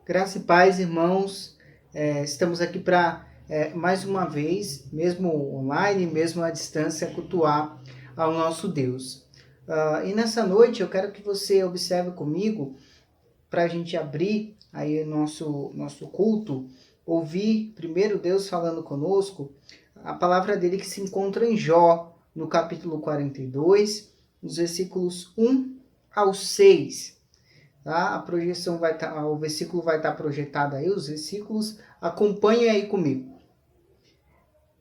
Graça e paz, irmãos. Estamos aqui para, mais uma vez, mesmo online, mesmo à distância, cultuar ao nosso Deus. E nessa noite eu quero que você observe comigo, para a gente abrir aí o nosso culto, ouvir primeiro Deus falando conosco, a palavra dele que se encontra em Jó, no capítulo 42, nos versículos 1 ao 6. Tá? A projeção vai estar, o versículo vai estar projetado aí, os versículos, acompanhem aí comigo.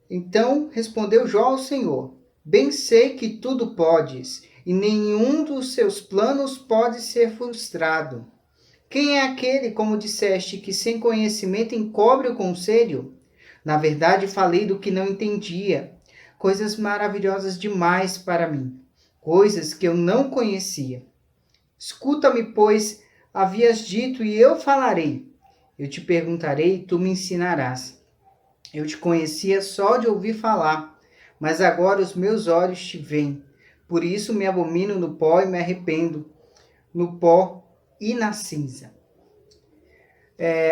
Então respondeu Jó ao Senhor: Bem sei que tudo podes, e nenhum dos seus planos pode ser frustrado. Quem é aquele, como disseste, que sem conhecimento encobre o conselho? Na verdade, falei do que não entendia, coisas maravilhosas demais para mim, coisas que eu não conhecia. Escuta-me, pois, havias dito, e eu falarei. Eu te perguntarei, e tu me ensinarás. Eu te conhecia só de ouvir falar, mas agora os meus olhos te veem. Por isso me abomino no pó e me arrependo, no pó e na cinza.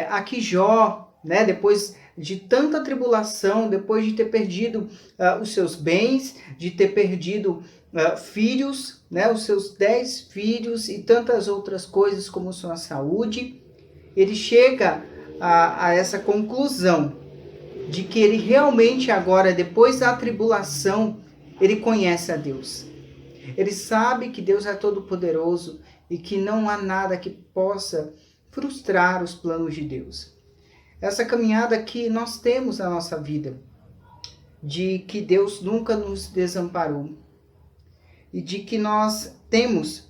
Aqui Jó, né, depois de tanta tribulação, depois de ter perdido os seus bens, de ter perdido filhos, né, os seus 10 filhos e tantas outras coisas como sua saúde, ele chega a essa conclusão de que ele realmente agora, depois da tribulação, ele conhece a Deus. Ele sabe que Deus é todo-poderoso e que não há nada que possa frustrar os planos de Deus. Essa caminhada que nós temos na nossa vida, de que Deus nunca nos desamparou e de que nós temos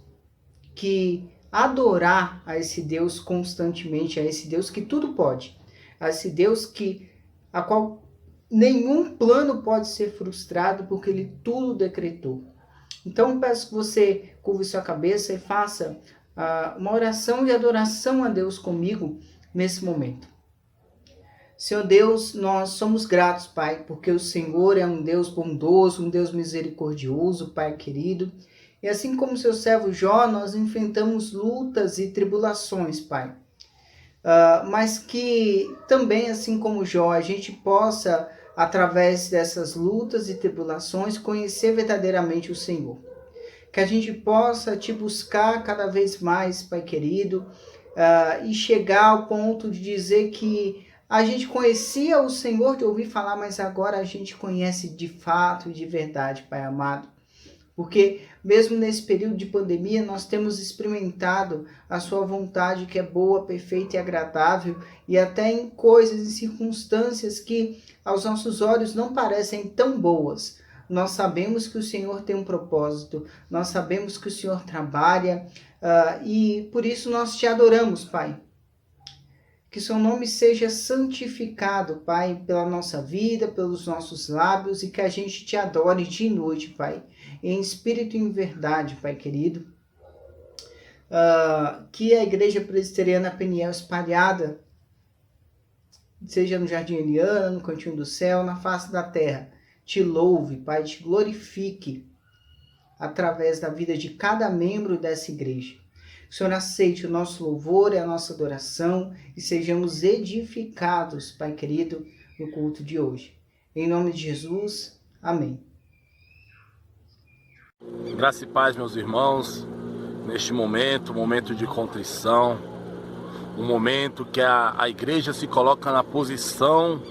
que adorar a esse Deus constantemente, a esse Deus que tudo pode, a esse Deus a qual nenhum plano pode ser frustrado porque ele tudo decretou. Então peço que você curve sua cabeça e faça uma oração de adoração a Deus comigo nesse momento. Senhor Deus, nós somos gratos, Pai, porque o Senhor é um Deus bondoso, um Deus misericordioso, Pai querido. E assim como seu servo Jó, nós enfrentamos lutas e tribulações, Pai. Mas que também, assim como Jó, a gente possa, através dessas lutas e tribulações, conhecer verdadeiramente o Senhor. Que a gente possa te buscar cada vez mais, Pai querido, e chegar ao ponto de dizer que a gente conhecia o Senhor de ouvir falar, mas agora a gente conhece de fato e de verdade, Pai amado. Porque mesmo nesse período de pandemia, nós temos experimentado a sua vontade que é boa, perfeita e agradável, e até em coisas e circunstâncias que aos nossos olhos não parecem tão boas. Nós sabemos que o Senhor tem um propósito, nós sabemos que o Senhor trabalha, e por isso nós te adoramos, Pai. Que seu nome seja santificado, Pai, pela nossa vida, pelos nossos lábios, e que a gente te adore de noite, Pai, em espírito e em verdade, Pai querido. Que a Igreja Presbiteriana Peniel espalhada, seja no Jardim Eliana, no Cantinho do Céu, na face da terra, te louve, Pai, te glorifique através da vida de cada membro dessa igreja. Que o Senhor aceite o nosso louvor e a nossa adoração e sejamos edificados, Pai querido, no culto de hoje. Em nome de Jesus, amém. Graça e paz, meus irmãos, neste momento de contrição, um momento que a igreja se coloca a posição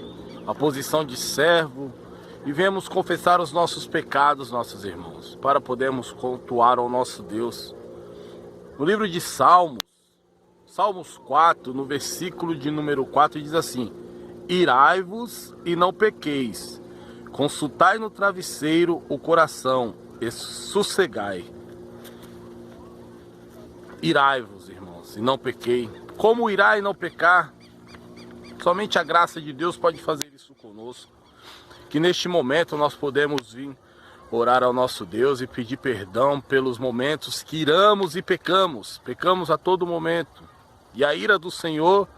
de servo, e viemos confessar os nossos pecados, nossos irmãos, para podermos cultuar ao nosso Deus. No livro de Salmos 4, no versículo de número 4, diz assim: Irai-vos e não pequeis, consultai no travesseiro o coração e sossegai. Irai-vos, irmãos, e não pequei. Como irar e não pecar? Somente a graça de Deus pode fazer isso conosco. Que neste momento nós podemos vir orar ao nosso Deus e pedir perdão pelos momentos que iramos e pecamos. Pecamos a todo momento. E a ira do Senhor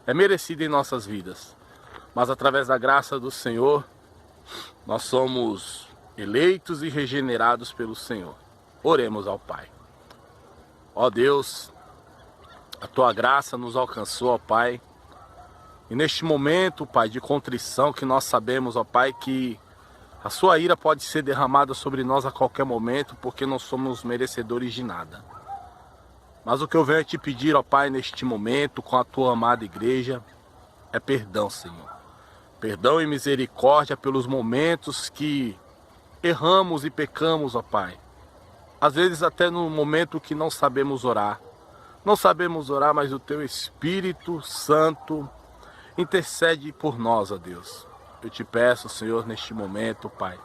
é merecida em nossas vidas. Mas através da graça do Senhor, nós somos eleitos e regenerados pelo Senhor. Oremos ao Pai. Ó Deus, A tua graça nos alcançou, ó Pai. E neste momento, Pai, de contrição, que nós sabemos, ó Pai, que a sua ira pode ser derramada sobre nós a qualquer momento, porque não somos merecedores de nada. Mas o que eu venho te pedir, ó Pai, neste momento, com a tua amada igreja, é perdão, Senhor. Perdão e misericórdia pelos momentos que erramos e pecamos, ó Pai. Às vezes até no momento que não sabemos orar. Não sabemos orar, mas o Teu Espírito Santo intercede por nós, ó Deus. Eu te peço, Senhor, neste momento, Pai,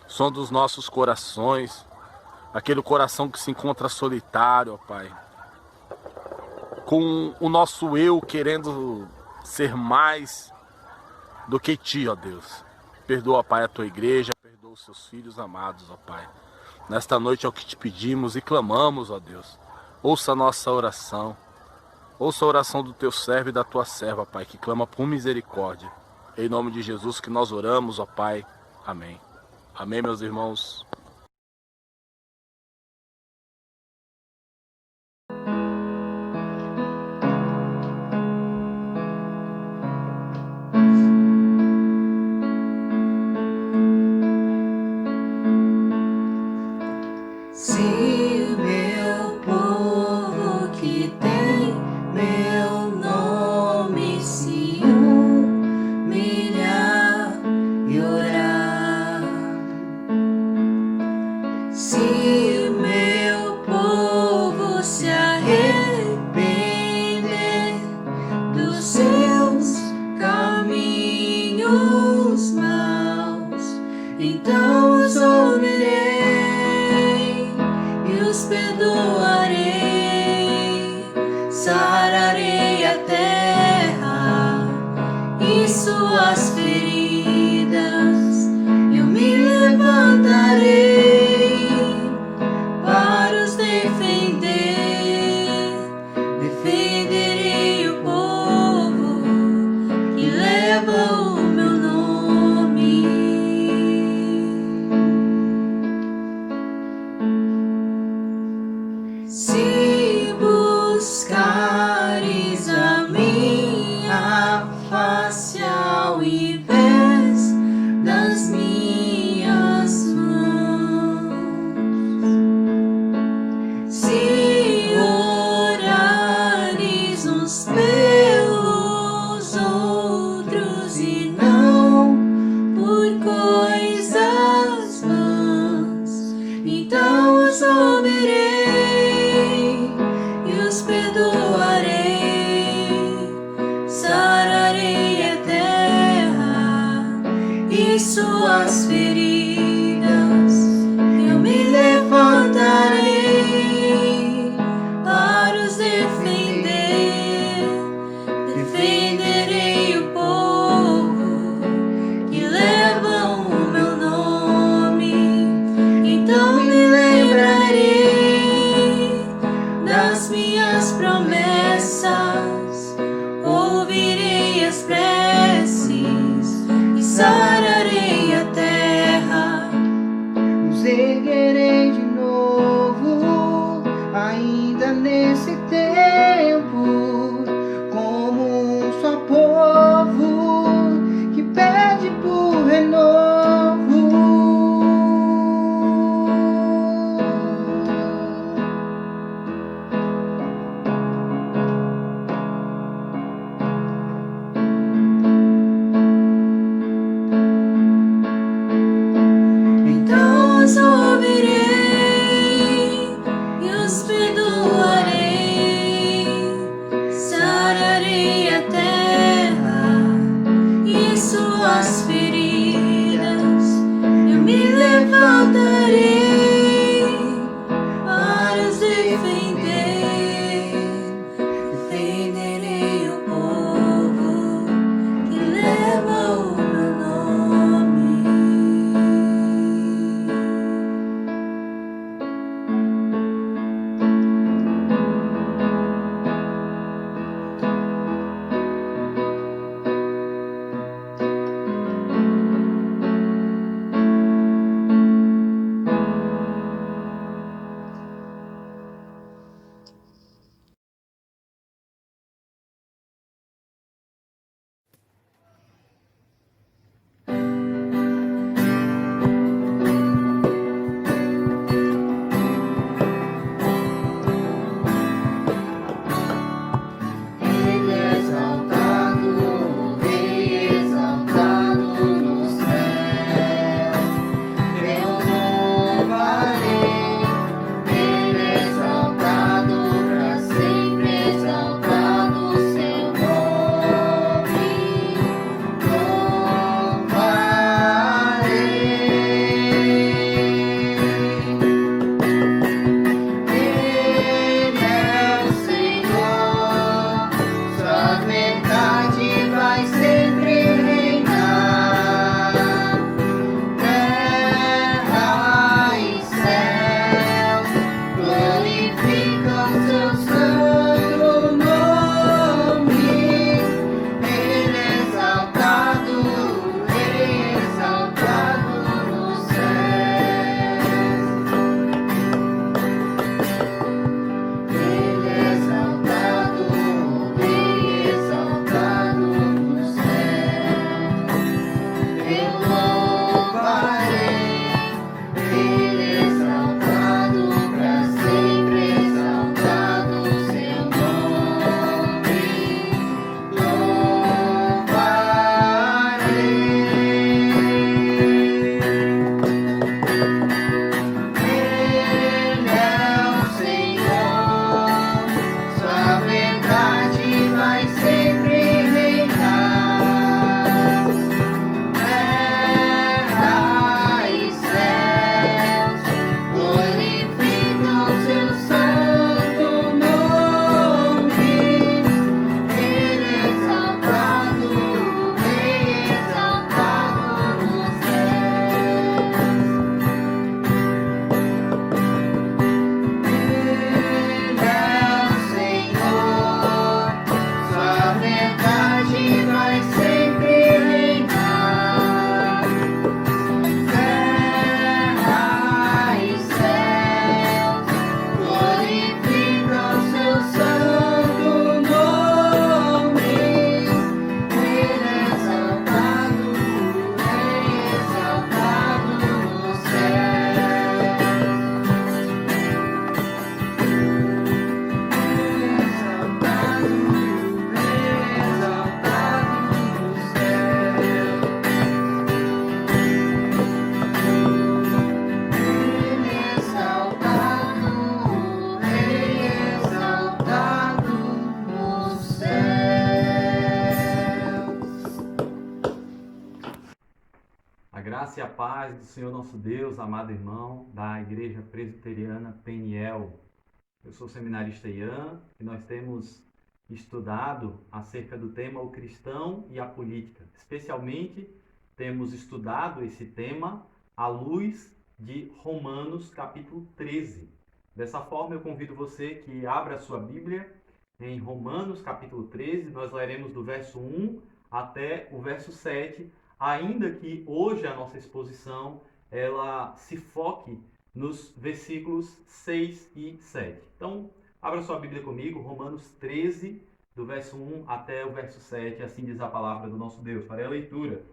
sonda os nossos corações, aquele coração que se encontra solitário, ó Pai, com o nosso eu querendo ser mais do que Ti, ó Deus. Perdoa, Pai, a Tua igreja, perdoa os Seus filhos amados, ó Pai. Nesta noite é o que te pedimos e clamamos, ó Deus. Ouça a nossa oração. Ouça a oração do Teu servo e da Tua serva, Pai, que clama por misericórdia. Em nome de Jesus que nós oramos, ó Pai. Amém. Amém, meus irmãos. Se meu povo que tem meu nome se humilhar e orar, se meu povo se arrepender dos seus caminhos maus, então os ouvirei e os perdoarei, sararei a terra e suas feridas, eu me levantarei para os defender, defenderei o povo que leva o meu nome. Se buscares a minha face ao invés das minhas mãos, se orares uns pelos outros e não por coisas vãs, então os ouvirei e os perdoarei, sararei a terra e suas feridas, eu me levantarei para os defender, defenderei o povo que leva o meu nome, então me lembrarei das minhas promessas, ouvirei as preces e sararei a terra. Nos erguerei de novo, ainda nesse tempo, como um só povo que pede por renovo. Então os ouvirei e os perdoarei, sararei a terra e suas feridas, eu me levantarei para os defender, defenderei o povo que leva o meu nome. graça e a paz do Senhor nosso Deus, amado irmão da Igreja Presbiteriana Peniel. Eu sou o seminarista Ian e nós temos estudado acerca do tema o cristão e a política. Especialmente temos estudado esse tema à luz de Romanos capítulo 13. Dessa forma eu convido você que abra a sua Bíblia em Romanos capítulo 13. Nós leremos do verso 1 até o verso 7, ainda que hoje a nossa exposição ela se foque nos versículos 6 e 7. Então, abra sua Bíblia comigo, Romanos 13, do verso 1 até o verso 7, assim diz a palavra do nosso Deus. Farei a leitura.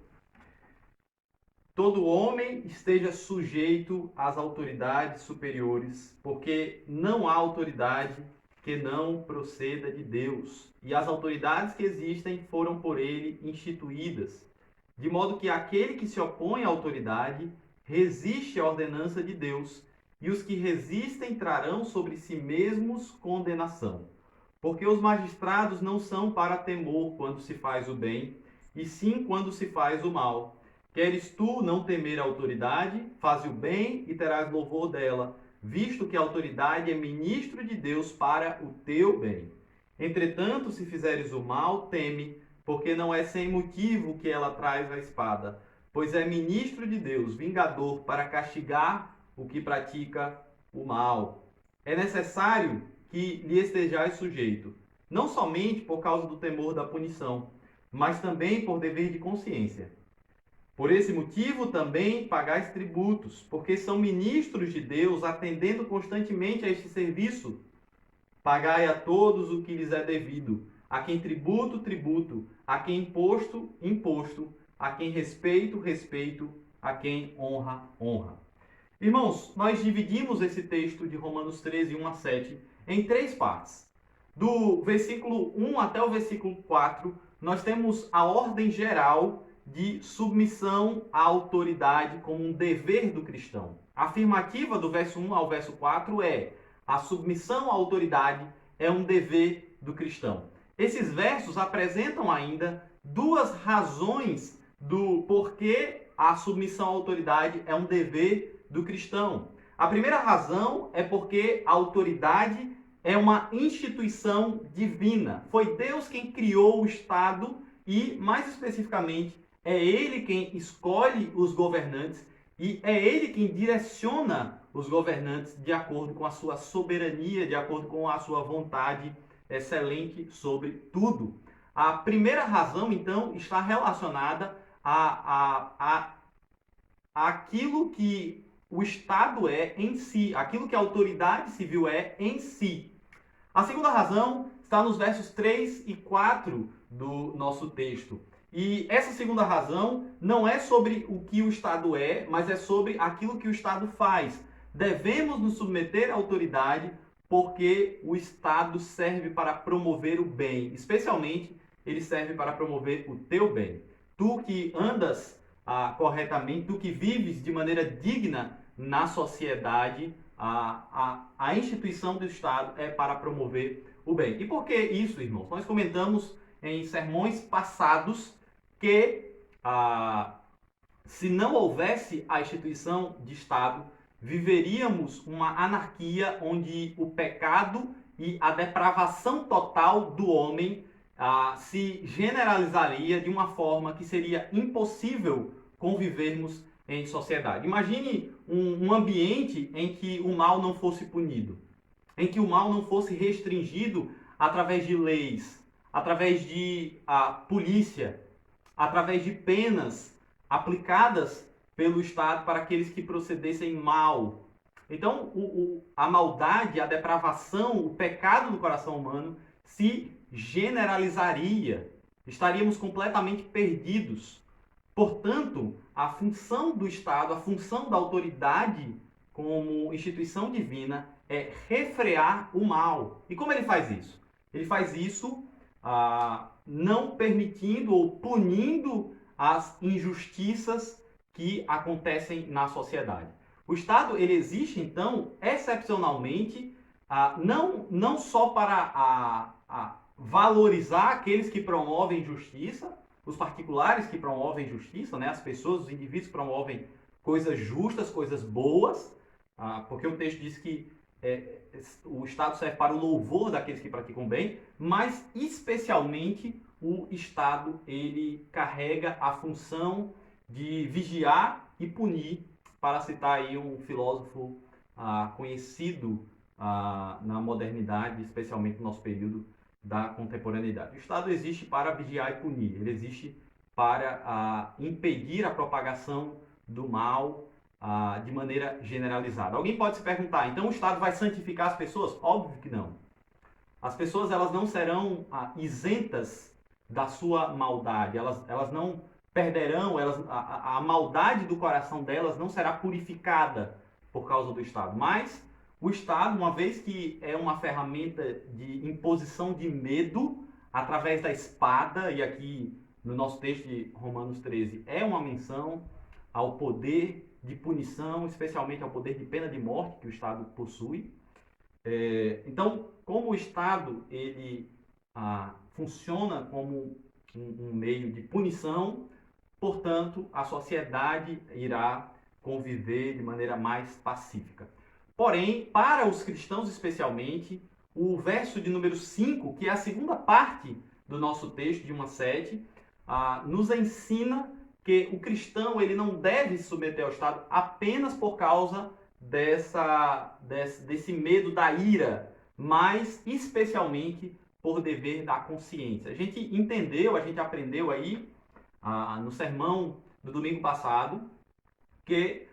Todo homem esteja sujeito às autoridades superiores, porque não há autoridade que não proceda de Deus, e as autoridades que existem foram por ele instituídas, de modo que aquele que se opõe à autoridade resiste à ordenança de Deus, e os que resistem trarão sobre si mesmos condenação. Porque os magistrados não são para temor quando se faz o bem, e sim quando se faz o mal. Queres tu não temer a autoridade? Faze o bem e terás louvor dela, visto que a autoridade é ministro de Deus para o teu bem. Entretanto, se fizeres o mal, teme, porque não é sem motivo que ela traz a espada, pois é ministro de Deus, vingador, para castigar o que pratica o mal. É necessário que lhe estejais sujeito, não somente por causa do temor da punição, mas também por dever de consciência. Por esse motivo também pagais tributos, porque são ministros de Deus, atendendo constantemente a este serviço. Pagai a todos o que lhes é devido, a quem tributo, tributo, a quem imposto, imposto, a quem respeito, respeito, a quem honra, honra. Irmãos, nós dividimos esse texto de Romanos 13, 1 a 7, em três partes. Do versículo 1 até o versículo 4, nós temos a ordem geral de submissão à autoridade como um dever do cristão. A afirmativa do verso 1 ao verso 4 é: a submissão à autoridade é um dever do cristão. Esses versos apresentam ainda duas razões do porquê a submissão à autoridade é um dever do cristão. A primeira razão é porque a autoridade é uma instituição divina. Foi Deus quem criou o Estado e, mais especificamente, é Ele quem escolhe os governantes e é Ele quem direciona os governantes de acordo com a sua soberania, de acordo com a sua vontade excelente sobre tudo. A primeira razão, então, está relacionada a aquilo que o Estado é em si, aquilo que a autoridade civil é em si. A segunda razão está nos versos 3 e 4 do nosso texto. E essa segunda razão não é sobre o que o Estado é, mas é sobre aquilo que o Estado faz. Devemos nos submeter à autoridade porque o Estado serve para promover o bem. Especialmente, ele serve para promover o teu bem. Tu que andas corretamente, tu que vives de maneira digna na sociedade, a instituição do Estado é para promover o bem. E por que isso, irmãos? Nós comentamos em sermões passados que se não houvesse a instituição de Estado, viveríamos uma anarquia onde o pecado e a depravação total do homem se generalizaria de uma forma que seria impossível convivermos em sociedade. Imagine um ambiente em que o mal não fosse punido, em que o mal não fosse restringido através de leis, através de polícia, através de penas aplicadas pelo Estado para aqueles que procedessem mal. Então, a maldade, a depravação, o pecado do coração humano se generalizaria. Estaríamos completamente perdidos. Portanto, a função do Estado, a função da autoridade como instituição divina é refrear o mal. E como ele faz isso? Ele faz isso não permitindo ou punindo as injustiças que acontecem na sociedade. O Estado ele existe, então, excepcionalmente, não só para valorizar aqueles que promovem justiça. os particulares que promovem justiça, né? As pessoas, os indivíduos que promovem coisas justas, coisas boas, porque o texto diz que o Estado serve para o louvor daqueles que praticam bem, mas especialmente o Estado ele carrega a função de vigiar e punir, para citar aí um filósofo conhecido na modernidade, especialmente no nosso período da contemporaneidade. O Estado existe para vigiar e punir, ele existe para impedir a propagação do mal de maneira generalizada. Alguém pode se perguntar, então o Estado vai santificar as pessoas? Óbvio que não. As pessoas elas não serão isentas da sua maldade, elas não perderão, a maldade do coração delas não será purificada por causa do Estado, mas o Estado, uma vez que é uma ferramenta de imposição de medo através da espada, e aqui no nosso texto de Romanos 13 é uma menção ao poder de punição, especialmente ao poder de pena de morte que o Estado possui. Então, como o Estado ele funciona como um meio de punição, portanto, a sociedade irá conviver de maneira mais pacífica. Porém, para os cristãos especialmente, o verso de número 5, que é a segunda parte do nosso texto de 1 a 7, nos ensina que o cristão ele não deve se submeter ao Estado apenas por causa desse medo da ira, mas especialmente por dever da consciência. A gente entendeu, a gente aprendeu aí no sermão do domingo passado que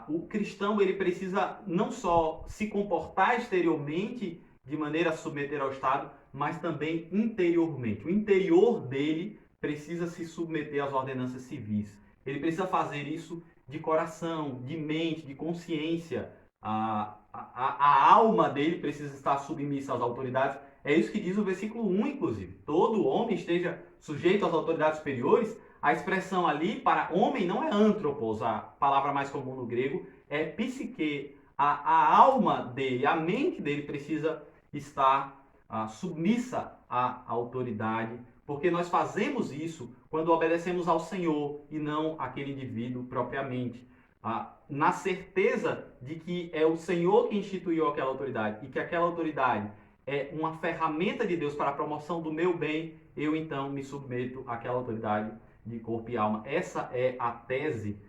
o cristão ele precisa não só se comportar exteriormente de maneira a submeter ao Estado, mas também interiormente. O interior dele precisa se submeter às ordenanças civis. Ele precisa fazer isso de coração, de mente, de consciência. A alma dele precisa estar submissa às autoridades. É isso que diz o versículo 1, inclusive. Todo homem esteja sujeito às autoridades superiores. A expressão ali para homem não é antropos, a palavra mais comum no grego, é psique. A alma dele, a mente dele precisa estar submissa à autoridade, porque nós fazemos isso quando obedecemos ao Senhor e não àquele indivíduo propriamente. Na certeza de que é o Senhor que instituiu aquela autoridade e que aquela autoridade é uma ferramenta de Deus para a promoção do meu bem, eu então me submeto àquela autoridade de corpo e alma. Essa é a tese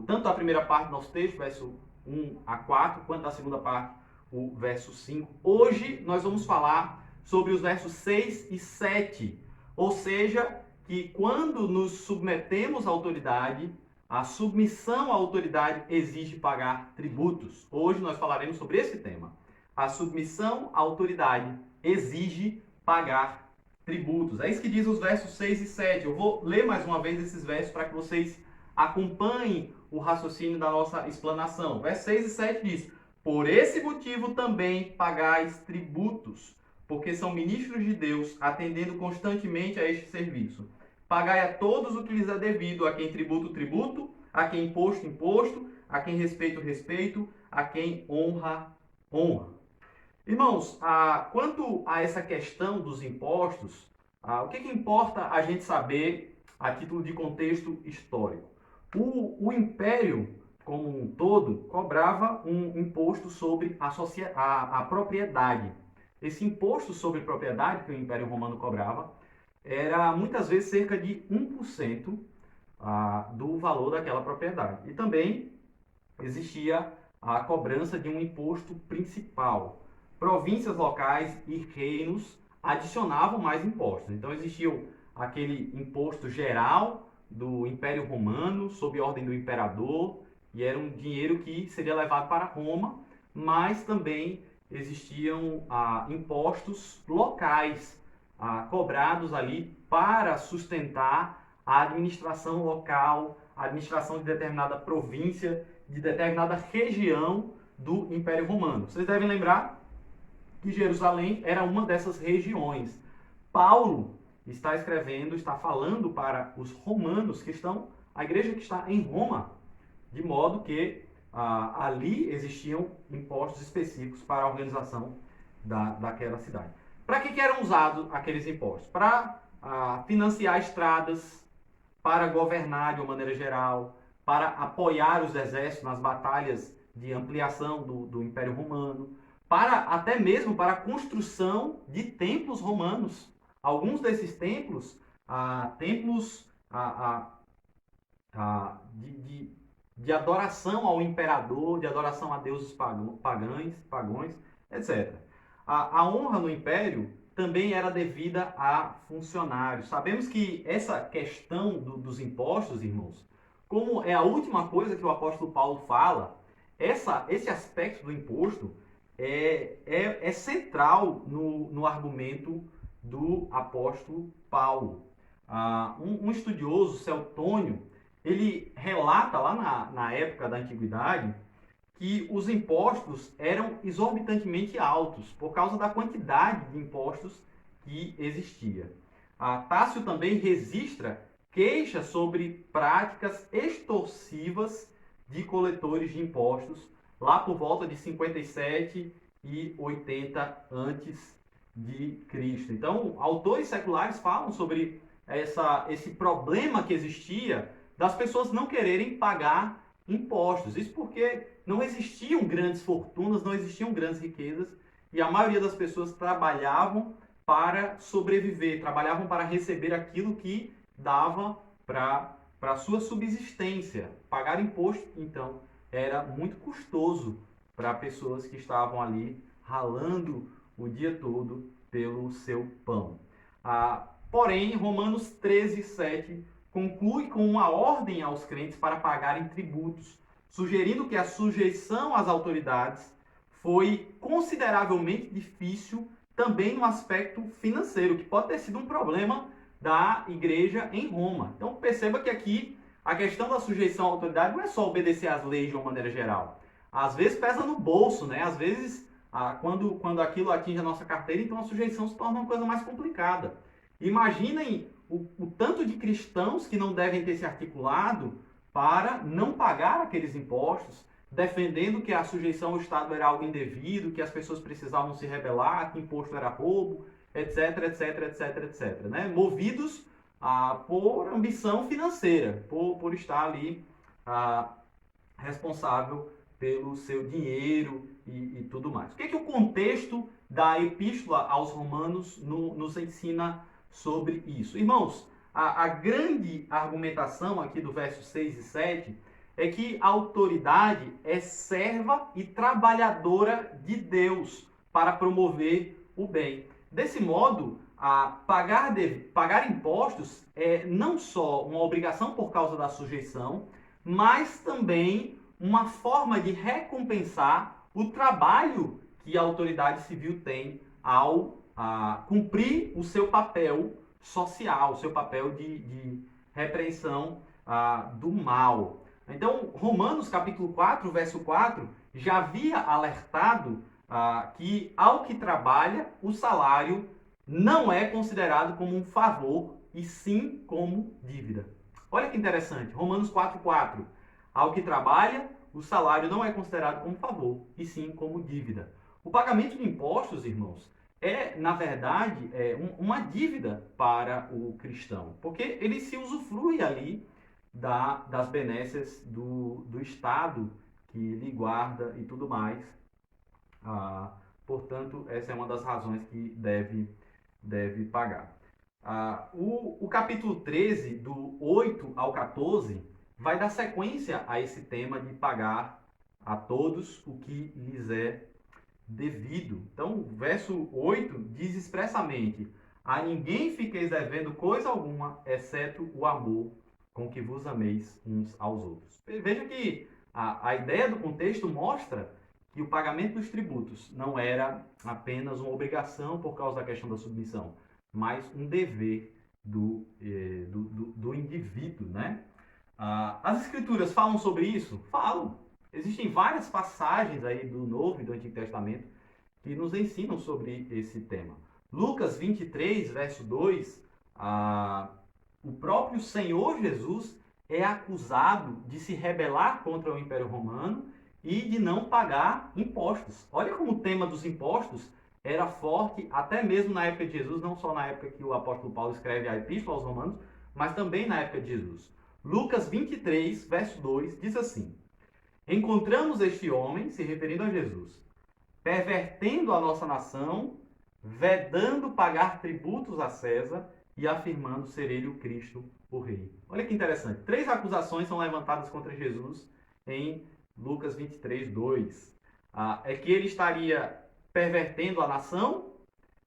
tanto a primeira parte do nosso texto, verso 1 a 4, quanto a segunda parte, o verso 5. Hoje nós vamos falar sobre os versos 6 e 7, ou seja, que quando nos submetemos à autoridade, a submissão à autoridade exige pagar tributos. Hoje nós falaremos sobre esse tema. A submissão à autoridade exige pagar tributos. É isso que diz os versos 6 e 7. Eu vou ler mais uma vez esses versos para que vocês acompanhem o raciocínio da nossa explanação. Versos 6 e 7 diz: por esse motivo também pagais tributos, porque são ministros de Deus, atendendo constantemente a este serviço. Pagai a todos o que lhes é devido, a quem tributo, tributo, a quem imposto, imposto, a quem respeito, respeito, a quem honra, honra. Irmãos, quanto a essa questão dos impostos, o que importa a gente saber a título de contexto histórico? O Império, como um todo, cobrava um imposto sobre a propriedade. Esse imposto sobre propriedade que o Império Romano cobrava era muitas vezes cerca de 1% do valor daquela propriedade. E também existia a cobrança de um imposto principal. Províncias locais e reinos adicionavam mais impostos. Então existia aquele imposto geral do Império Romano, sob ordem do imperador, e era um dinheiro que seria levado para Roma, mas também existiam impostos locais cobrados ali para sustentar a administração local, a administração de determinada província, de determinada região do Império Romano. Vocês devem lembrar que Jerusalém era uma dessas regiões. Paulo está escrevendo, está falando para os romanos que estão, a igreja que está em Roma, de modo que ali existiam impostos específicos para a organização daquela cidade. Para que eram usados aqueles impostos? Para financiar estradas, para governar de uma maneira geral, para apoiar os exércitos nas batalhas de ampliação do Império Romano, até mesmo para a construção de templos romanos. Alguns desses templos, templos de adoração ao imperador, de adoração a deuses pagãos, etc. A honra no império também era devida a funcionários. Sabemos que essa questão dos impostos, irmãos, como é a última coisa que o apóstolo Paulo fala, esse aspecto do imposto é central no argumento do apóstolo Paulo. Um estudioso, Celtônio, ele relata lá na época da antiguidade que os impostos eram exorbitantemente altos por causa da quantidade de impostos que existia. Tácio também registra queixas sobre práticas extorsivas de coletores de impostos lá por volta de 57 e 80 antes de Cristo. Então, autores seculares falam sobre esse problema que existia das pessoas não quererem pagar impostos. Isso porque não existiam grandes fortunas, não existiam grandes riquezas e a maioria das pessoas trabalhavam para sobreviver, trabalhavam para receber aquilo que dava para a sua subsistência. Pagar imposto, então, era muito custoso para pessoas que estavam ali ralando o dia todo pelo seu pão. Porém, Romanos 13, 7 conclui com uma ordem aos crentes para pagarem tributos, sugerindo que a sujeição às autoridades foi consideravelmente difícil também no aspecto financeiro, que pode ter sido um problema da igreja em Roma. Então perceba que aqui a questão da sujeição à autoridade não é só obedecer às leis de uma maneira geral. Às vezes pesa no bolso, né? Às vezes, quando aquilo atinge a nossa carteira, então a sujeição se torna uma coisa mais complicada. Imaginem o tanto de cristãos que não devem ter se articulado para não pagar aqueles impostos, defendendo que a sujeição ao Estado era algo indevido, que as pessoas precisavam se rebelar, que imposto era roubo, etc, etc, etc, etc. Né? Movidos por ambição financeira, por estar ali responsável pelo seu dinheiro e tudo mais. O que o contexto da epístola aos Romanos nos ensina sobre isso? Irmãos, a grande argumentação aqui do verso 6 e 7 é que a autoridade é serva e trabalhadora de Deus para promover o bem. Desse modo, pagar impostos é não só uma obrigação por causa da sujeição, mas também uma forma de recompensar o trabalho que a autoridade civil tem ao cumprir o seu papel social, o seu papel de repreensão do mal. Então, Romanos capítulo 4, verso 4, já havia alertado que ao que trabalha, o salário não é considerado como um favor, e sim como dívida. Olha que interessante, Romanos 4:4. Ao que trabalha, o salário não é considerado como favor, e sim como dívida. O pagamento de impostos, irmãos, na verdade, uma dívida para o cristão, porque ele se usufrui ali das benécias do Estado que lhe guarda e tudo mais. Portanto, essa é uma das razões que deve pagar. O capítulo 13, do 8 ao 14, vai dar sequência a esse tema de pagar a todos o que lhes é devido. Então, o verso 8 diz expressamente: a ninguém fiqueis devendo coisa alguma, exceto o amor com que vos ameis uns aos outros. Veja que a ideia do contexto mostra que o pagamento dos tributos não era apenas uma obrigação por causa da questão da submissão, mas um dever do indivíduo, né? As Escrituras falam sobre isso? Falam. Existem várias passagens aí do Novo e do Antigo Testamento que nos ensinam sobre esse tema. Lucas 23, verso 2, o próprio Senhor Jesus é acusado de se rebelar contra o Império Romano e de não pagar impostos. Olha como o tema dos impostos era forte até mesmo na época de Jesus, não só na época que o apóstolo Paulo escreve a Epístola aos Romanos, mas também na época de Jesus. Lucas 23, verso 2, diz assim: encontramos este homem, se referindo a Jesus, pervertendo a nossa nação, vedando pagar tributos a César e afirmando ser ele o Cristo, o Rei. Olha que interessante. 3 acusações são levantadas contra Jesus em Lucas 23, 2. É que ele estaria pervertendo a nação,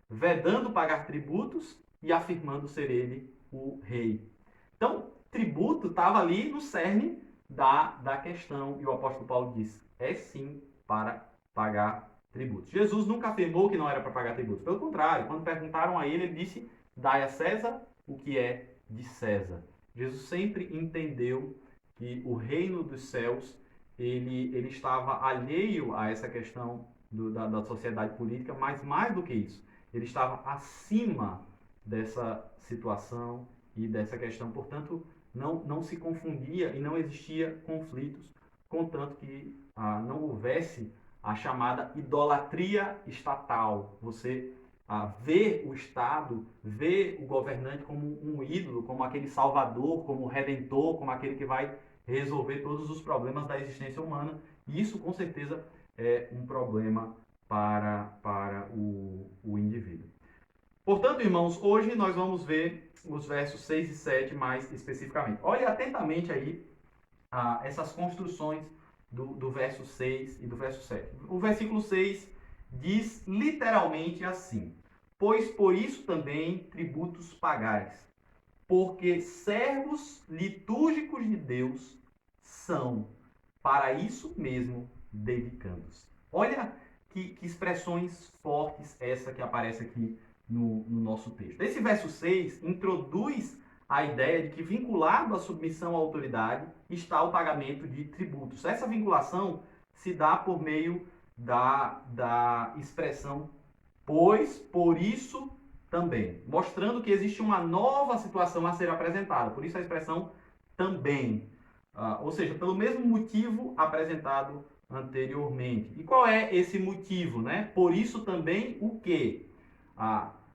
vedando pagar tributos e afirmando ser ele o Rei. Então, tributo estava ali no cerne da questão. E o apóstolo Paulo diz, é sim para pagar tributos. Jesus nunca afirmou que não era para pagar tributos. Pelo contrário, quando perguntaram a ele, ele disse, dai a César o que é de César. Jesus sempre entendeu que o reino dos céus, ele estava alheio a essa questão da sociedade política, mas mais do que isso, ele estava acima dessa situação e dessa questão. Portanto, não se confundia e não existia conflitos, contanto que não houvesse a chamada idolatria estatal. Você vê o Estado, vê o governante como um ídolo, como aquele salvador, como redentor, como aquele que vai resolver todos os problemas da existência humana. E isso, com certeza, é um problema para o indivíduo. Portanto, irmãos, hoje nós vamos ver os versos 6 e 7 mais especificamente. Olhe atentamente aí essas construções do verso 6 e do verso 7. O versículo 6 diz literalmente assim: pois por isso também tributos pagais, porque servos litúrgicos de Deus são, para isso mesmo, dedicando-se. Olha que expressões fortes essa que aparece aqui no nosso texto. Esse verso 6 introduz a ideia de que, vinculado à submissão à autoridade, está o pagamento de tributos. Essa vinculação se dá por meio da expressão pois, por isso também, mostrando que existe uma nova situação a ser apresentada. Por isso a expressão também. Ou seja, pelo mesmo motivo apresentado anteriormente. E qual é esse motivo, né? Por isso também o quê?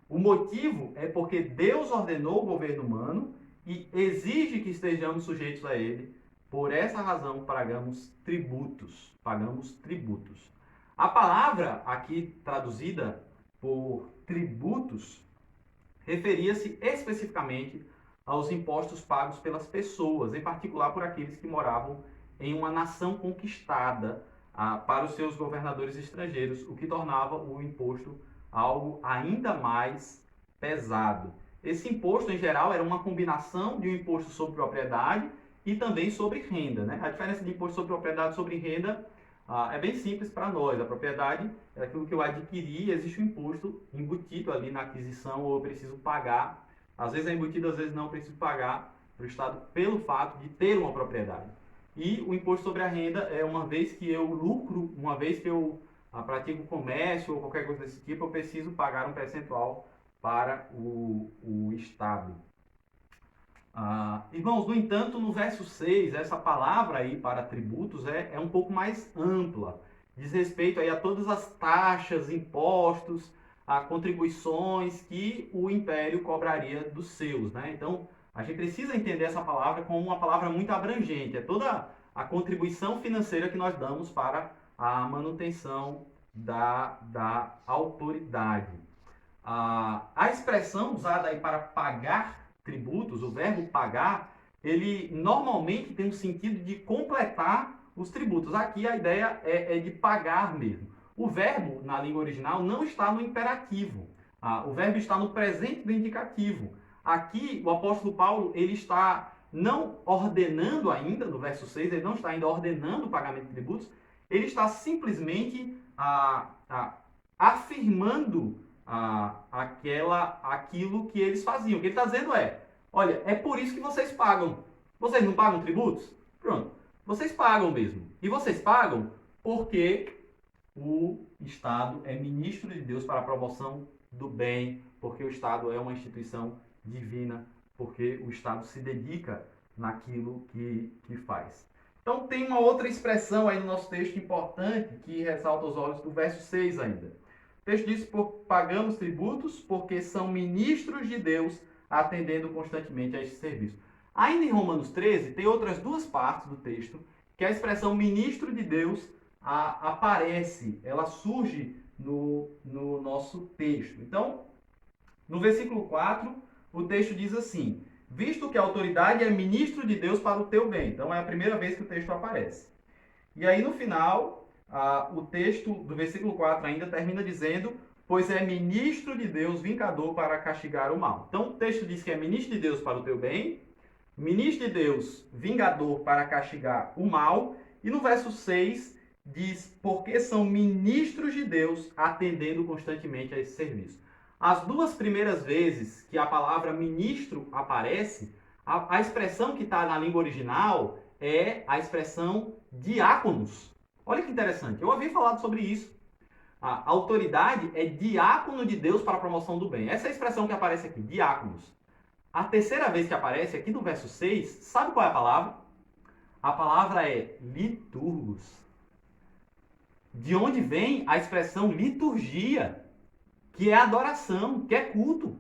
O motivo é porque Deus ordenou o governo humano e exige que estejamos sujeitos a ele. Por essa razão, pagamos tributos. A palavra aqui traduzida por tributos referia-se especificamente aos impostos pagos pelas pessoas, em particular por aqueles que moravam em uma nação conquistada para os seus governadores estrangeiros, o que tornava o imposto algo ainda mais pesado. Esse imposto, em geral, era uma combinação de um imposto sobre propriedade e também sobre renda, né? A diferença de imposto sobre propriedade e sobre renda é bem simples para nós. A propriedade é aquilo que eu adquiri, existe um imposto embutido ali na aquisição, ou eu preciso pagar. Às vezes é embutido, às vezes não preciso pagar para o Estado pelo fato de ter uma propriedade. E o imposto sobre a renda é uma vez que eu lucro, uma vez que eu pratico comércio ou qualquer coisa desse tipo, eu preciso pagar um percentual para o Estado. Irmãos, no entanto, no verso 6, essa palavra aí para tributos é um pouco mais ampla. Diz respeito aí a todas as taxas, impostos, contribuições que o império cobraria dos seus, né? Então, a gente precisa entender essa palavra como uma palavra muito abrangente. É toda a contribuição financeira que nós damos para a manutenção da autoridade. A expressão usada aí para pagar tributos, o verbo pagar, ele normalmente tem o sentido de completar os tributos. Aqui a ideia é de pagar mesmo. O verbo, na língua original, não está no imperativo. O verbo está no presente do indicativo. Aqui, o apóstolo Paulo, ele está não ordenando ainda, no verso 6, ele não está ainda ordenando o pagamento de tributos, ele está simplesmente afirmando aquilo que eles faziam. O que ele está dizendo é, olha, é por isso que vocês pagam. Vocês não pagam tributos? Pronto, vocês pagam mesmo. E vocês pagam porque o Estado é ministro de Deus para a promoção do bem, porque o Estado é uma instituição divina, porque o Estado se dedica naquilo que faz. Então tem uma outra expressão aí no nosso texto importante que ressalta aos olhos do verso 6 ainda. O texto diz: pagamos tributos porque são ministros de Deus, atendendo constantemente a este serviço. Ainda em Romanos 13, tem outras duas partes do texto que a expressão ministro de Deus aparece, ela surge no nosso texto. Então, no versículo 4, o texto diz assim: visto que a autoridade é ministro de Deus para o teu bem. Então, é a primeira vez que o texto aparece. E aí, no final, o texto do versículo 4 ainda termina dizendo: pois é ministro de Deus, vingador para castigar o mal. Então, o texto diz que é ministro de Deus para o teu bem, ministro de Deus, vingador para castigar o mal. E no verso 6 diz: porque são ministros de Deus, atendendo constantemente a esse serviço. As duas primeiras vezes que a palavra ministro aparece, a expressão que está na língua original é a expressão diáconos. Olha que interessante, eu havia falado sobre isso. A autoridade é diácono de Deus para a promoção do bem. Essa é a expressão que aparece aqui, diáconos. A terceira vez que aparece aqui no verso 6, sabe qual é a palavra? A palavra é liturgos. De onde vem a expressão liturgia, que é adoração, que é culto.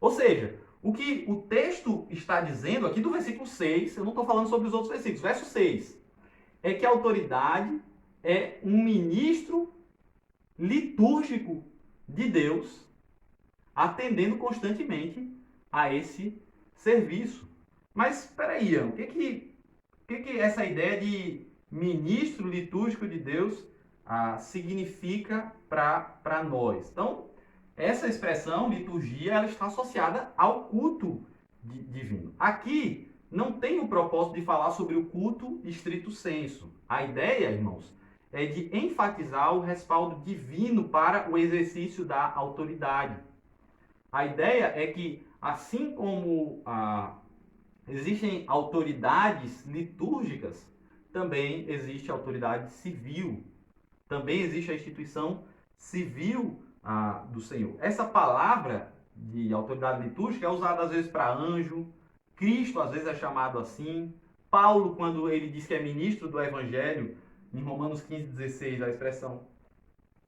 Ou seja, o que o texto está dizendo aqui do versículo 6, eu não estou falando sobre os outros versículos, verso 6, é que a autoridade é um ministro litúrgico de Deus, atendendo constantemente a esse serviço. Mas, espera aí, Ian, o que essa ideia de ministro litúrgico de Deus significa para nós? Então, essa expressão, liturgia, ela está associada ao culto divino. Aqui não tem o propósito de falar sobre o culto estrito sensu. A ideia, irmãos, é de enfatizar o respaldo divino para o exercício da autoridade. A ideia é que, assim como existem autoridades litúrgicas, também existe autoridade civil. Também existe a instituição civil do Senhor. Essa palavra de autoridade litúrgica é usada às vezes para anjo, Cristo às vezes é chamado assim, Paulo, quando ele diz que é ministro do Evangelho, em Romanos 15:16, a expressão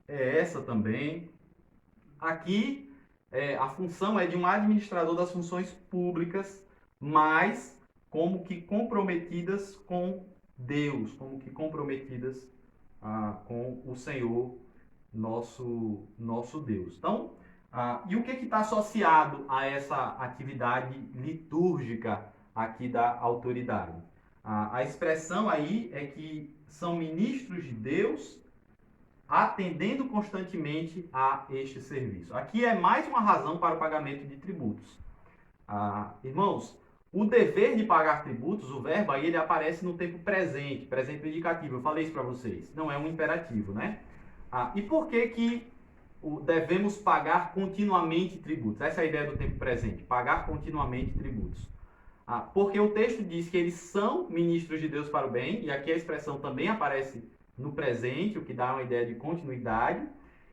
é essa também. Aqui, a função é de um administrador das funções públicas, mas como que comprometidas com Deus, como que comprometidas com o Senhor, nosso Deus. Então, e o que está associado a essa atividade litúrgica aqui da autoridade? A expressão aí é que são ministros de Deus atendendo constantemente a este serviço. Aqui é mais uma razão para o pagamento de tributos. Irmãos, o dever de pagar tributos, o verbo aí, ele aparece no tempo presente, presente indicativo. Eu falei isso para vocês. Não é um imperativo, né? E por que devemos pagar continuamente tributos? Essa é a ideia do tempo presente, pagar continuamente tributos. Porque o texto diz que eles são ministros de Deus para o bem, e aqui a expressão também aparece no presente, o que dá uma ideia de continuidade.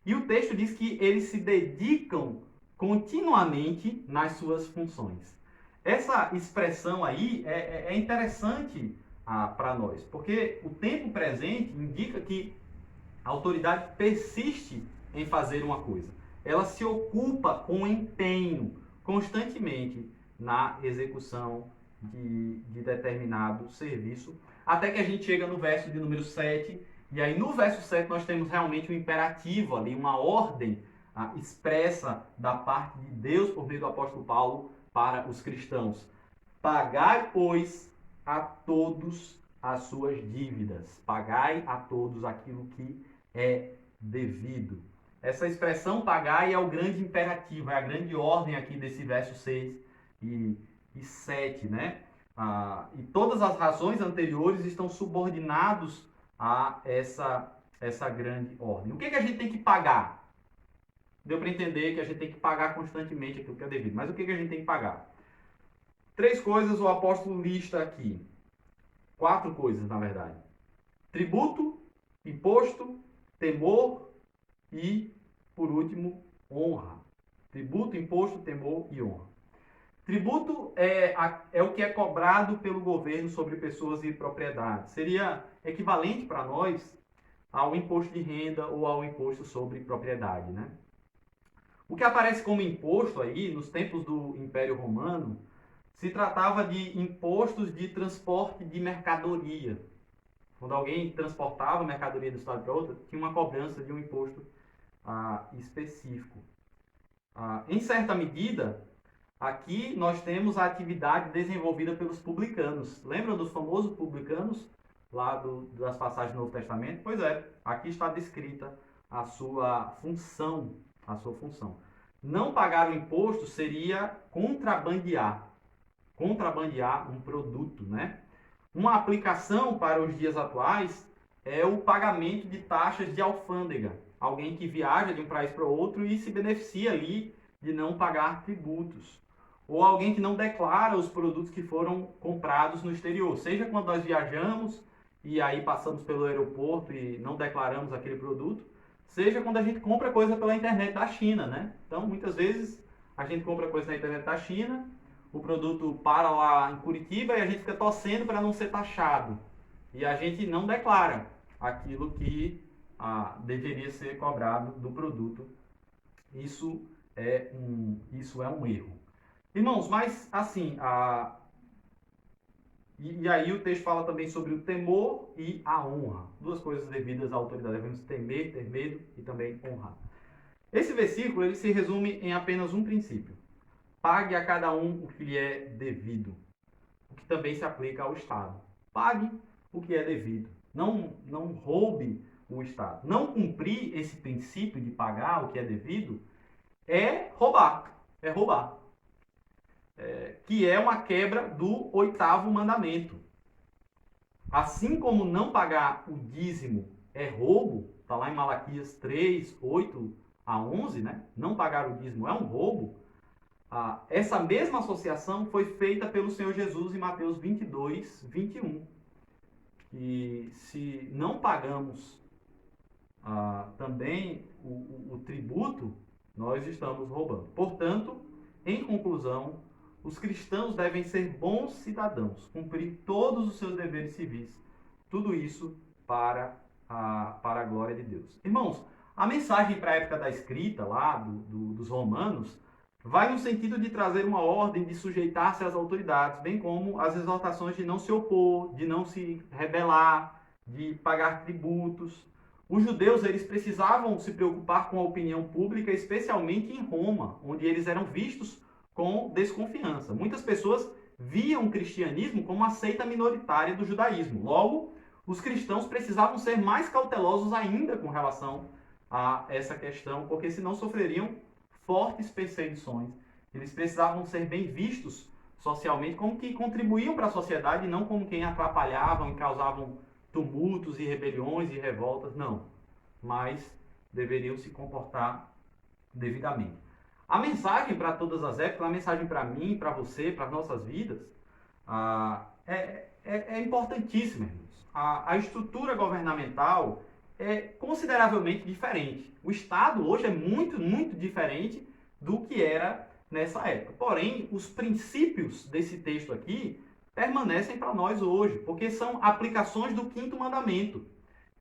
E o texto diz que eles se dedicam continuamente nas suas funções. Essa expressão aí é interessante para nós, porque o tempo presente indica que a autoridade persiste em fazer uma coisa. Ela se ocupa com empenho, constantemente, na execução de determinado serviço, até que a gente chega no verso de número 7, e aí no verso 7 nós temos realmente um imperativo ali, uma ordem expressa da parte de Deus por meio do apóstolo Paulo para os cristãos. Pagai, pois, a todos as suas dívidas. Pagai a todos aquilo que é devido. Essa expressão pagai é o grande imperativo, é a grande ordem aqui desse verso 6 e 7, né? E todas as razões anteriores estão subordinados a essa grande ordem. O que a gente tem que pagar? Deu para entender que a gente tem que pagar constantemente aquilo que é devido. Mas o que a gente tem que pagar? 3 coisas o apóstolo lista aqui. 4 coisas, na verdade. Tributo, imposto, temor e, por último, honra. Tributo, imposto, temor e honra. Tributo é o que é cobrado pelo governo sobre pessoas e propriedades. Seria equivalente para nós ao imposto de renda ou ao imposto sobre propriedade, né? O que aparece como imposto aí, nos tempos do Império Romano, se tratava de impostos de transporte de mercadoria. Quando alguém transportava mercadoria de um estado para outro, tinha uma cobrança de um imposto específico. Em certa medida, aqui nós temos a atividade desenvolvida pelos publicanos. Lembram dos famosos publicanos, lá das passagens do Novo Testamento? Pois é, aqui está descrita a sua função. Não pagar o imposto seria contrabandear um produto, né? Uma aplicação para os dias atuais é o pagamento de taxas de alfândega. Alguém que viaja de um país para outro e se beneficia ali de não pagar tributos. Ou alguém que não declara os produtos que foram comprados no exterior. Seja quando nós viajamos e aí passamos pelo aeroporto e não declaramos aquele produto, seja quando a gente compra coisa pela internet da China, né? Então, muitas vezes, a gente compra coisa na internet da China, o produto para lá em Curitiba e a gente fica torcendo para não ser taxado. E a gente não declara aquilo que deveria ser cobrado do produto. Isso é um erro. Irmãos, mas assim, e aí o texto fala também sobre o temor e a honra. Duas coisas devidas à autoridade. Devemos temer, ter medo e também honrar. Esse versículo ele se resume em apenas um princípio. Pague a cada um o que lhe é devido. O que também se aplica ao Estado. Pague o que é devido. Não roube o Estado. Não cumprir esse princípio de pagar o que é devido é roubar. Que é uma quebra do 8º mandamento. Assim como não pagar o dízimo é roubo, está lá em Malaquias 3, 8 a 11, né? Não pagar o dízimo é um roubo. Essa mesma associação foi feita pelo Senhor Jesus em Mateus 22, 21. Que se não pagamos também o tributo, nós estamos roubando. Portanto, em conclusão, os cristãos devem ser bons cidadãos, cumprir todos os seus deveres civis. Tudo isso para a glória de Deus. Irmãos, a mensagem para a época da escrita lá dos romanos vai no sentido de trazer uma ordem de sujeitar-se às autoridades, bem como as exortações de não se opor, de não se rebelar, de pagar tributos. Os judeus eles precisavam se preocupar com a opinião pública, especialmente em Roma, onde eles eram vistos com desconfiança. Muitas pessoas viam o cristianismo como uma seita minoritária do judaísmo. Logo, os cristãos precisavam ser mais cautelosos ainda com relação a essa questão, porque senão sofreriam fortes perseguições. Eles precisavam ser bem vistos socialmente como que contribuíam para a sociedade e não como quem atrapalhavam e causavam tumultos e rebeliões e revoltas, não. Mas deveriam se comportar devidamente. A mensagem para todas as épocas, a mensagem para mim, para você, para as nossas vidas, é importantíssima, irmãos. A estrutura governamental é consideravelmente diferente. O Estado hoje é muito, muito diferente do que era nessa época. Porém, os princípios desse texto aqui permanecem para nós hoje, porque são aplicações do 5º mandamento,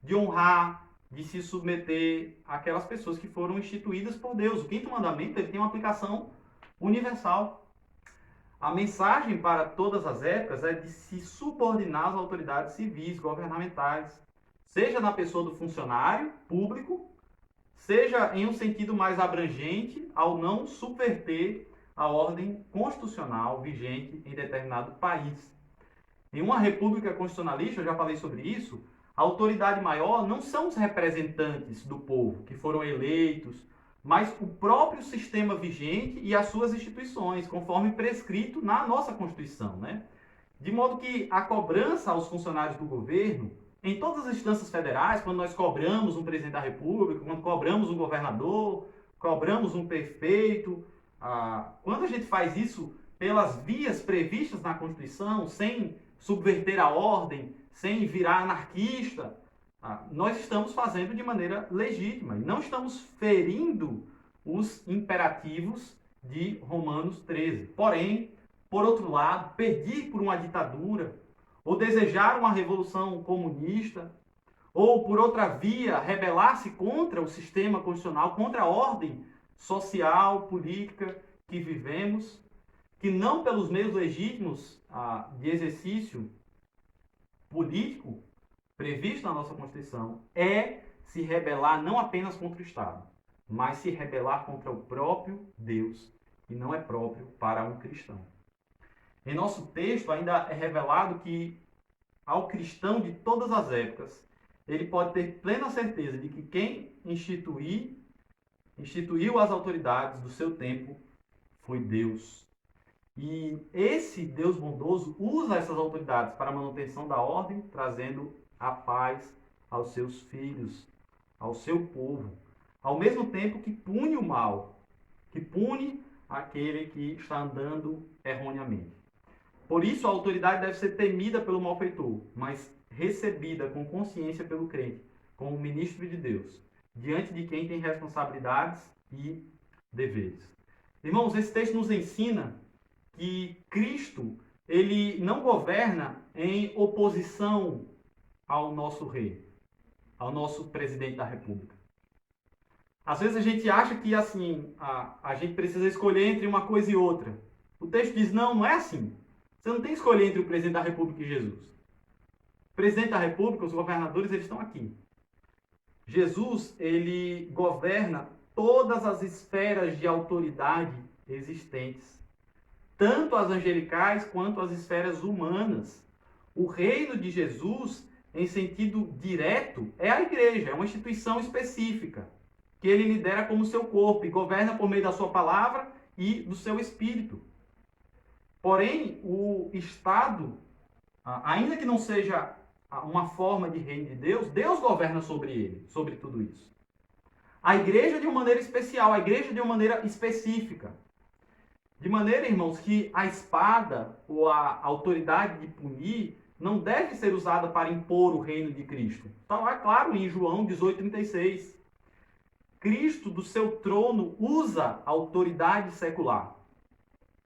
de honrar, de se submeter àquelas pessoas que foram instituídas por Deus. O 5º mandamento ele tem uma aplicação universal. A mensagem para todas as épocas é de se subordinar às autoridades civis, governamentais, seja na pessoa do funcionário público, seja em um sentido mais abrangente, ao não subverter a ordem constitucional vigente em determinado país. Em uma república constitucionalista, eu já falei sobre isso, a autoridade maior não são os representantes do povo, que foram eleitos, mas o próprio sistema vigente e as suas instituições, conforme prescrito na nossa Constituição, né? De modo que a cobrança aos funcionários do governo, em todas as instâncias federais, quando nós cobramos um presidente da República, quando cobramos um governador, cobramos um prefeito, quando a gente faz isso pelas vias previstas na Constituição, sem subverter a ordem, sem virar anarquista, nós estamos fazendo de maneira legítima e não estamos ferindo os imperativos de Romanos 13. Porém, por outro lado, pedir por uma ditadura, ou desejar uma revolução comunista, ou por outra via, rebelar-se contra o sistema constitucional, contra a ordem social, política que vivemos, que não pelos meios legítimos de exercício político previsto na nossa Constituição, é se rebelar não apenas contra o Estado, mas se rebelar contra o próprio Deus, que não é próprio para um cristão. Em nosso texto ainda é revelado que ao cristão de todas as épocas, ele pode ter plena certeza de que quem instituiu as autoridades do seu tempo foi Deus. E esse Deus bondoso usa essas autoridades para a manutenção da ordem, trazendo a paz aos seus filhos, ao seu povo, ao mesmo tempo que pune o mal, que pune aquele que está andando erroneamente. Por isso, a autoridade deve ser temida pelo malfeitor, mas recebida com consciência pelo crente, como ministro de Deus, diante de quem tem responsabilidades e deveres. Irmãos, esse texto nos ensina que Cristo, ele não governa em oposição ao nosso rei, ao nosso presidente da República. Às vezes a gente acha que assim, a gente precisa escolher entre uma coisa e outra. O texto diz, não é assim. Você não tem que escolher entre o presidente da República e Jesus. O presidente da República, os governadores, eles estão aqui. Jesus, ele governa todas as esferas de autoridade existentes, tanto as angelicais quanto as esferas humanas. O reino de Jesus, em sentido direto, é a igreja, é uma instituição específica, que ele lidera como seu corpo e governa por meio da sua palavra e do seu espírito. Porém, o Estado, ainda que não seja uma forma de reino de Deus, Deus governa sobre ele, sobre tudo isso. A igreja de uma maneira especial, a igreja de uma maneira específica. De maneira, irmãos, que a espada ou a autoridade de punir não deve ser usada para impor o reino de Cristo. Está lá, claro, em João 18,36. Cristo, do seu trono, usa a autoridade secular.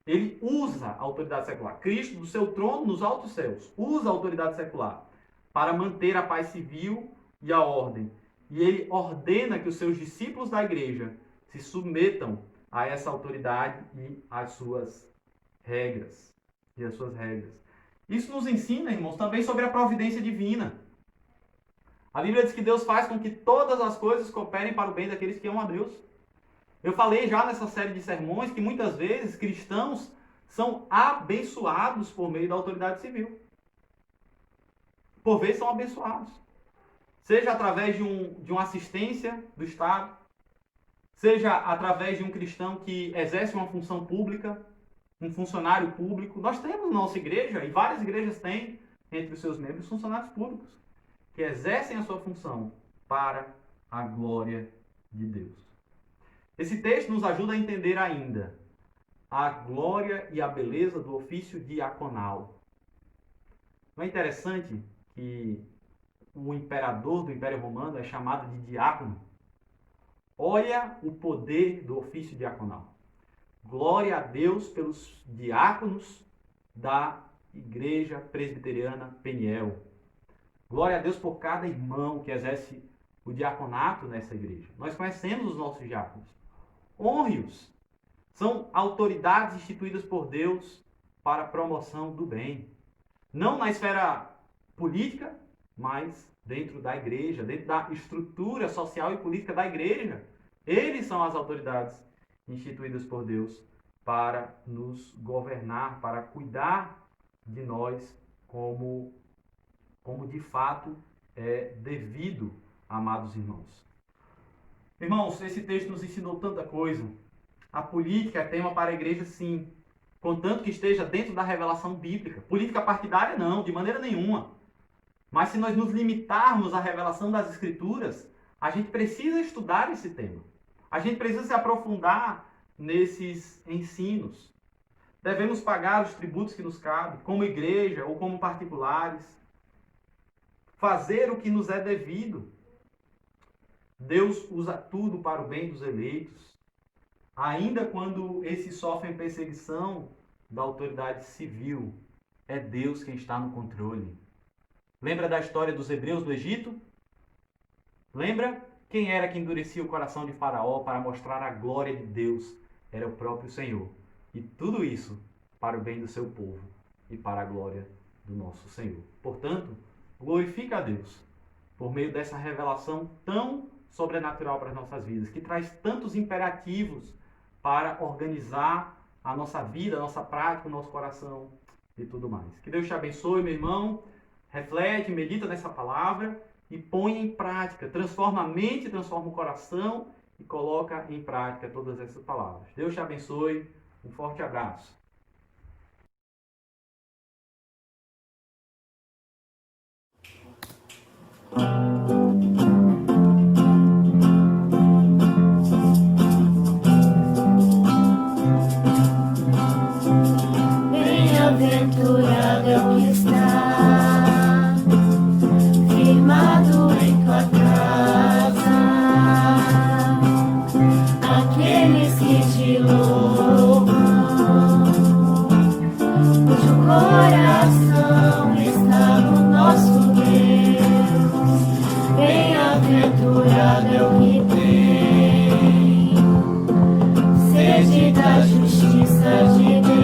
Ele usa a autoridade secular. Cristo, do seu trono nos altos céus, usa a autoridade secular para manter a paz civil e a ordem. E ele ordena que os seus discípulos da igreja se submetam a essa autoridade e às suas regras. Isso nos ensina, irmãos, também sobre a providência divina. A Bíblia diz que Deus faz com que todas as coisas cooperem para o bem daqueles que amam a Deus. Eu falei já nessa série de sermões que muitas vezes cristãos são abençoados por meio da autoridade civil. Por vezes são abençoados. Seja através de uma assistência do Estado, seja através de um cristão que exerce uma função pública, um funcionário público. Nós temos na nossa igreja, e várias igrejas têm entre os seus membros, funcionários públicos, que exercem a sua função para a glória de Deus. Esse texto nos ajuda a entender ainda a glória e a beleza do ofício diaconal. Não é interessante que o imperador do Império Romano é chamado de diácono? Olha o poder do ofício diaconal. Glória a Deus pelos diáconos da Igreja Presbiteriana Peniel. Glória a Deus por cada irmão que exerce o diaconato nessa igreja. Nós conhecemos os nossos diáconos. Honre-os. São autoridades instituídas por Deus para a promoção do bem. Não na esfera política, mas dentro da igreja, dentro da estrutura social e política da igreja. Eles são as autoridades instituídas por Deus para nos governar, para cuidar de nós como de fato é devido, amados irmãos. Irmãos, esse texto nos ensinou tanta coisa. A política é tema para a igreja, sim, contanto que esteja dentro da revelação bíblica. Política partidária, não, de maneira nenhuma. Mas se nós nos limitarmos à revelação das Escrituras, a gente precisa estudar esse tema. A gente precisa se aprofundar nesses ensinos. Devemos pagar os tributos que nos cabem, como igreja ou como particulares. Fazer o que nos é devido. Deus usa tudo para o bem dos eleitos, ainda quando esses sofrem perseguição da autoridade civil. É Deus quem está no controle. Lembra da história dos hebreus do Egito? Lembra? Quem era que endurecia o coração de Faraó para mostrar a glória de Deus? Era o próprio Senhor. E tudo isso para o bem do seu povo e para a glória do nosso Senhor. Portanto, glorifica a Deus por meio dessa revelação tão sobrenatural para as nossas vidas, que traz tantos imperativos para organizar a nossa vida, a nossa prática, o nosso coração e tudo mais. Que Deus te abençoe, meu irmão. Reflete, medita nessa palavra e põe em prática. Transforma a mente, transforma o coração e coloca em prática todas essas palavras. Deus te abençoe. Um forte abraço. Bem-aventurado é o que está firmado em tua casa, aqueles que te louvam, cujo coração está no nosso Deus. Bem-aventurado é o que tem sede da justiça de Deus,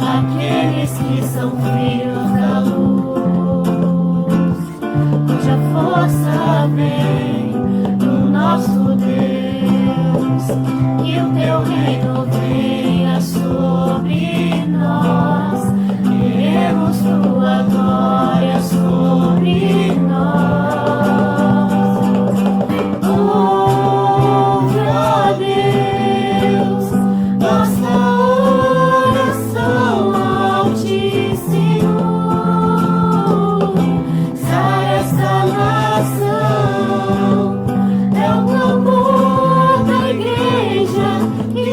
aqueles que são filhos da luz, cuja força vem do nosso Deus. Que o teu reino venha sobre nós, queremos tua glória sobre nós. Ouve, ó Deus, nossa oração ao Ti, Senhor. Sara essa nação, é o clamor da igreja que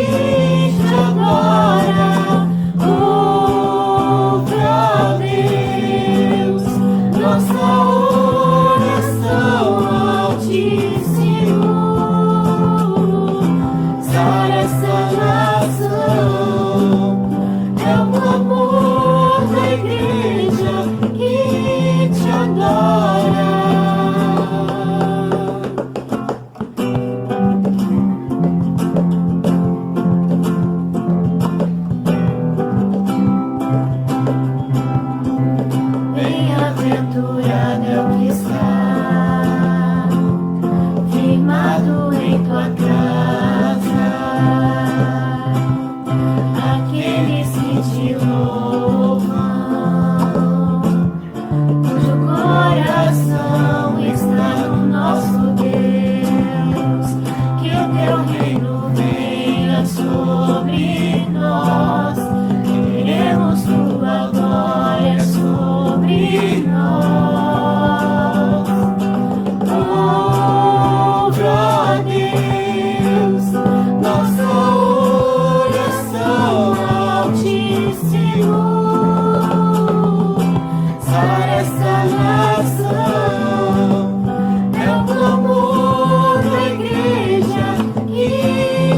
te adora. Ouve, ó Deus, nossa oração ao Ti, Senhor. Sara essa nação, é o clamor da igreja que te adora. Bem-aventurado é o que está firmado em tua casa, aqueles que te louvam, cujo coração está no nosso Deus. Que o teu reino venha sobre nós, queremos tua glória sobre nós. Ouve, ó Deus, nossa oração ao Ti, Senhor. Sara essa nação, é o clamor da igreja que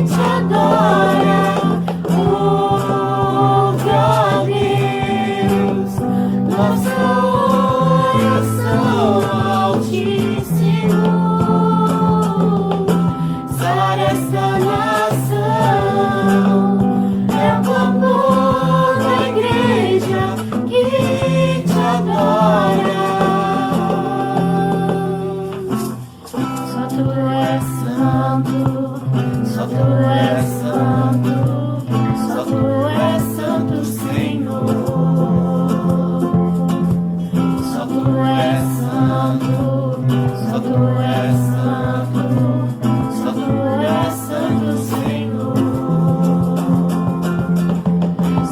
te adora. Ouve, ó Deus, nossa oração ao Ti, Senhor. Sara essa nação, é o clamor da igreja que te adora. Só Tu és santo, só Tu és santo, só Tu és santo, Senhor. Só Tu és santo, só Tu és santo, só Tu és santo, Senhor.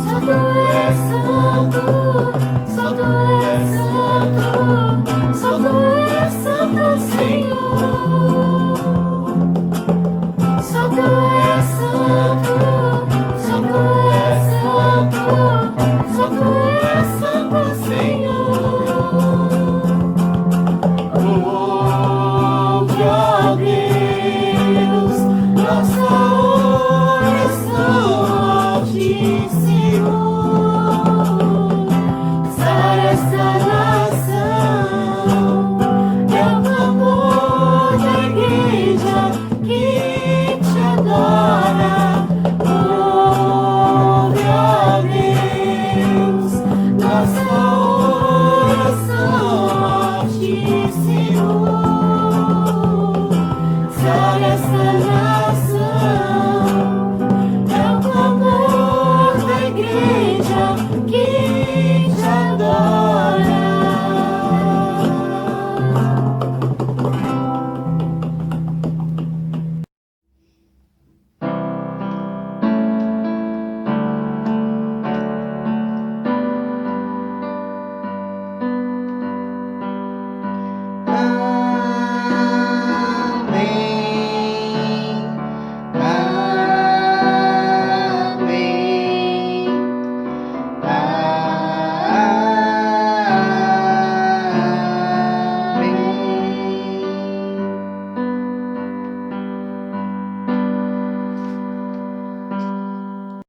Só Tu és santo, só Tu és santo, só Tu és santo, Senhor. Só Tu és santo, só Tu és santo, só Tu és santo, Senhor. Ouve, ó Deus, nossa oração ao Ti, Senhor.